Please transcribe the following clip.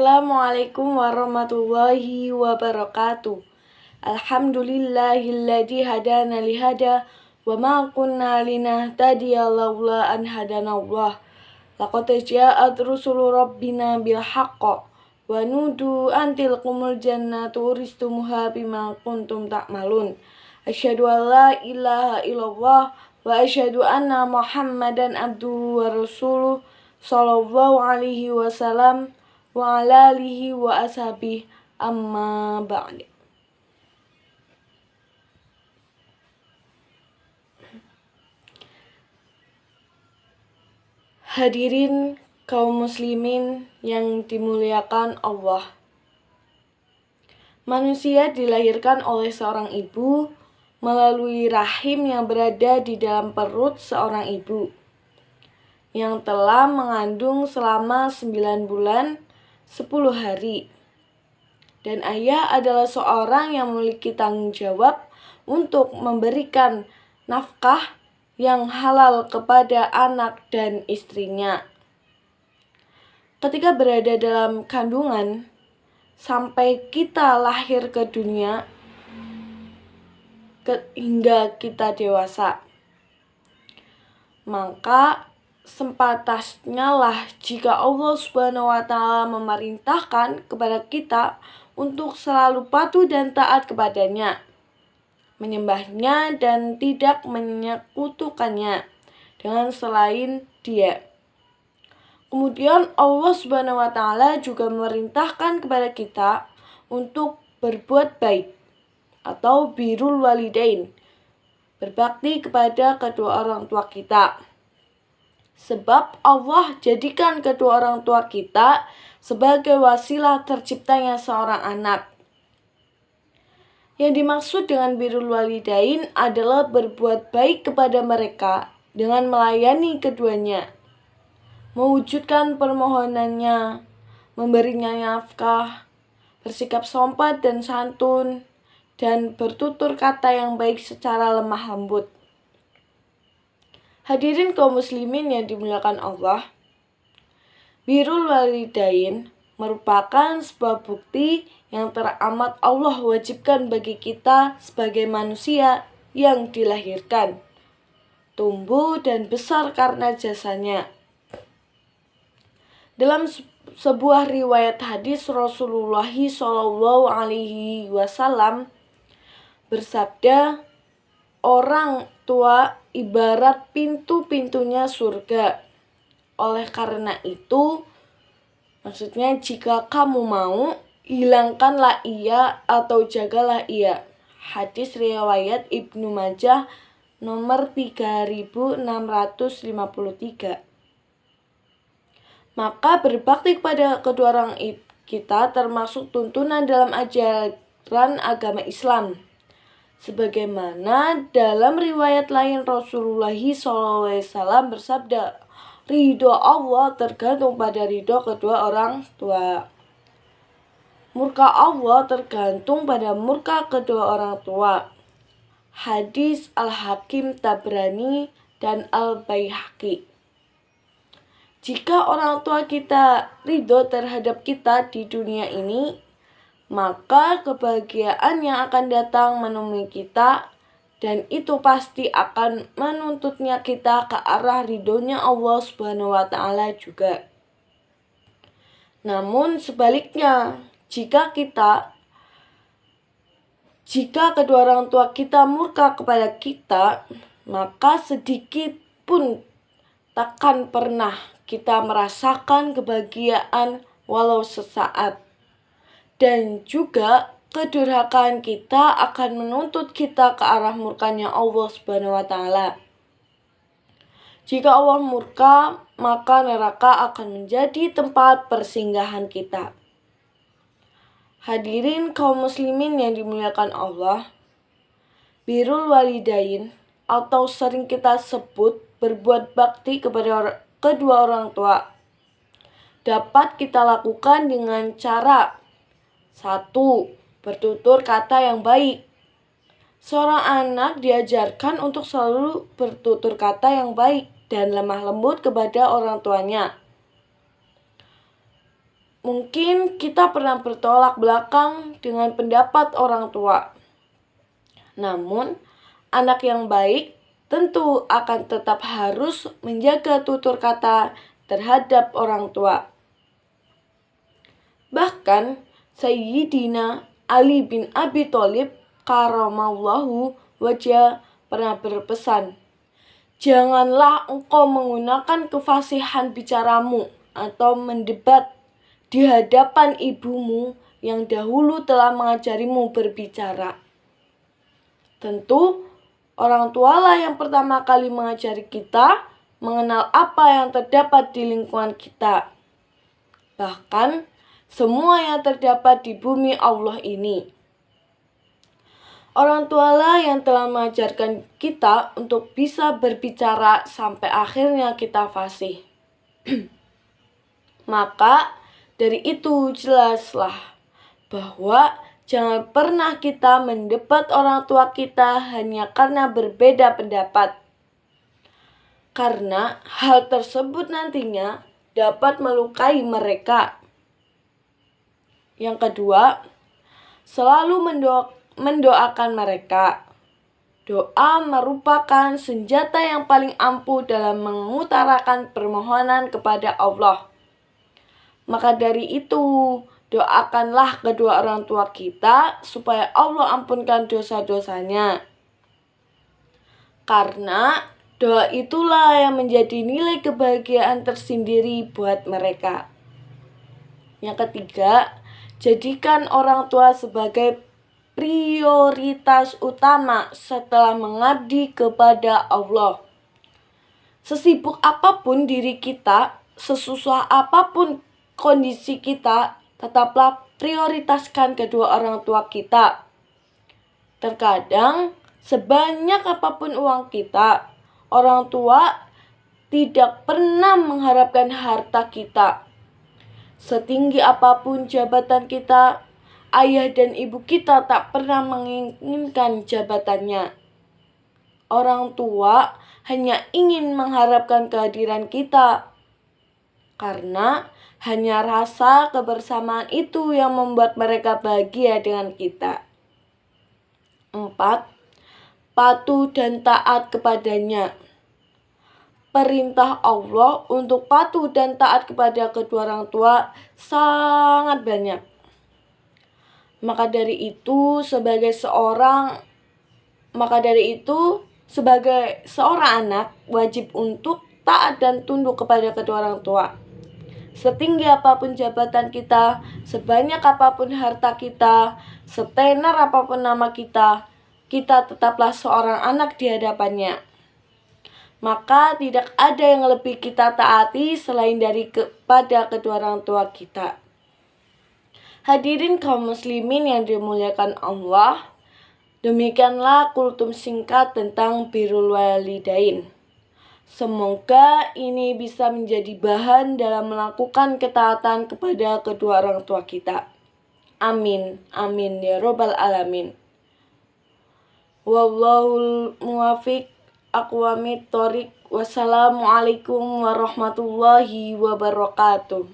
Assalamualaikum warahmatullahi wabarakatuh. Alhamdulillahilladzi hadana lihada wa ma kunna linahtadiya laula an hadanallah. Laqad ja'at rusulu rabbina bil haqq wa nudu an tilkumul jannatu uristumuha bima kuntum ta'malun. Asyhadu an la ilaha illallah wa asyhadu anna Muhammadan abduhu wa rasuluh sallallahu alaihi wasallam wa ala alihi wa ashabihi amma ba'd. Hadirin kaum muslimin yang dimuliakan Allah. Manusia dilahirkan oleh seorang ibu melalui rahim yang berada di dalam perut seorang ibu yang telah mengandung selama 9 bulan 10 hari. Dan ayah adalah seorang yang memiliki tanggung jawab untuk memberikan nafkah yang halal kepada anak dan istrinya. Ketika berada dalam kandungan, sampai kita lahir ke dunia, hingga kita dewasa, maka sepantasnya lah jika Allah Subhanahu wa Ta'ala memerintahkan kepada kita untuk selalu patuh dan taat kepadanya, menyembahnya dan tidak menyekutukannya dengan selain Dia. Kemudian Allah Subhanahu wa Ta'ala juga memerintahkan kepada kita untuk berbuat baik atau birrul walidain, berbakti kepada kedua orang tua kita. Sebab Allah jadikan kedua orang tua kita sebagai wasilah terciptanya seorang anak. Yang dimaksud dengan birrul walidain adalah berbuat baik kepada mereka dengan melayani keduanya, mewujudkan permohonannya, memberinya nafkah, bersikap sopan dan santun, dan bertutur kata yang baik secara lemah lembut. Hadirin kaum muslimin yang dimuliakan Allah, birrul walidain merupakan sebuah bukti yang teramat Allah wajibkan bagi kita sebagai manusia yang dilahirkan, tumbuh dan besar karena jasanya. Dalam sebuah riwayat hadis, Rasulullah Shallallahu alaihi wasallam bersabda, orang tua ibarat pintu-pintunya surga. Oleh karena itu, maksudnya jika kamu mau, hilangkanlah ia atau jagalah ia. Hadis riwayat Ibnu Majah nomor 3653. Maka berbakti kepada kedua orang kita termasuk tuntunan dalam ajaran agama Islam. Sebagaimana dalam riwayat lain Rasulullah SAW bersabda, ridho Allah tergantung pada ridho kedua orang tua. Murka Allah tergantung pada murka kedua orang tua. Hadis Al-Hakim Tabrani dan Al-Baihaqi. Jika orang tua kita ridho terhadap kita di dunia ini, maka kebahagiaan yang akan datang menemui kita, dan itu pasti akan menuntutnya kita ke arah ridhonya Allah Subhanahu wa Ta'ala juga. Namun sebaliknya, jika kedua orang tua kita murka kepada kita, maka sedikit pun takkan pernah kita merasakan kebahagiaan walau sesaat. Dan juga kedurhakaan kita akan menuntut kita ke arah murkanya Allah Subhanahu wa Ta'ala. Jika Allah murka, maka neraka akan menjadi tempat persinggahan kita. Hadirin kaum muslimin yang dimuliakan Allah, birrul walidain atau sering kita sebut berbuat bakti kepada kedua orang tua dapat kita lakukan dengan cara: 1. Bertutur kata yang baik. Seorang anak diajarkan untuk selalu bertutur kata yang baik dan lemah lembut kepada orang tuanya. Mungkin kita pernah bertolak belakang dengan pendapat orang tua. Namun, anak yang baik tentu akan tetap harus menjaga tutur kata terhadap orang tua. Bahkan, Sayyidina Ali bin Abi Thalib karamallahu wajah pernah berpesan, "Janganlah engkau menggunakan kefasihan bicaramu atau mendebat di hadapan ibumu yang dahulu telah mengajarimu berbicara." Tentu, orang tualah yang pertama kali mengajari kita mengenal apa yang terdapat di lingkungan kita. Bahkan, semua yang terdapat di bumi Allah ini. Orang tualah yang telah mengajarkan kita untuk bisa berbicara sampai akhirnya kita fasih. Maka, dari itu jelaslah bahwa jangan pernah kita mendebat orang tua kita hanya karena berbeda pendapat. Karena hal tersebut nantinya dapat melukai mereka. Yang kedua, selalu mendoakan mereka. Doa merupakan senjata yang paling ampuh dalam mengutarakan permohonan kepada Allah. Maka dari itu, doakanlah kedua orang tua kita supaya Allah ampunkan dosa-dosanya. Karena doa itulah yang menjadi nilai kebahagiaan tersendiri buat mereka. Yang ketiga, jadikan orang tua sebagai prioritas utama setelah mengabdi kepada Allah. Sesibuk apapun diri kita, sesusah apapun kondisi kita, tetaplah prioritaskan kedua orang tua kita. Terkadang, sebanyak apapun uang kita, orang tua tidak pernah mengharapkan harta kita. Setinggi apapun jabatan kita, ayah dan ibu kita tak pernah menginginkan jabatannya. Orang tua hanya ingin mengharapkan kehadiran kita. Karena hanya rasa kebersamaan itu yang membuat mereka bahagia dengan kita. 4. Patuh dan taat kepadanya. Perintah Allah untuk patuh dan taat kepada kedua orang tua sangat banyak. Maka dari itu, sebagai seorang anak wajib untuk taat dan tunduk kepada kedua orang tua. Setinggi apapun jabatan kita, sebanyak apapun harta kita, setenar apapun nama kita, kita tetaplah seorang anak di hadapannya. Maka tidak ada yang lebih kita taati selain dari kepada kedua orang tua kita. Hadirin kaum muslimin yang dimuliakan Allah, demikianlah kultum singkat tentang birrul walidain. Semoga ini bisa menjadi bahan dalam melakukan ketaatan kepada kedua orang tua kita. Amin. Amin ya robbal alamin. Wallahul muwafiq aqwamit thoriq. Wassalamualaikum warahmatullahi wabarakatuh.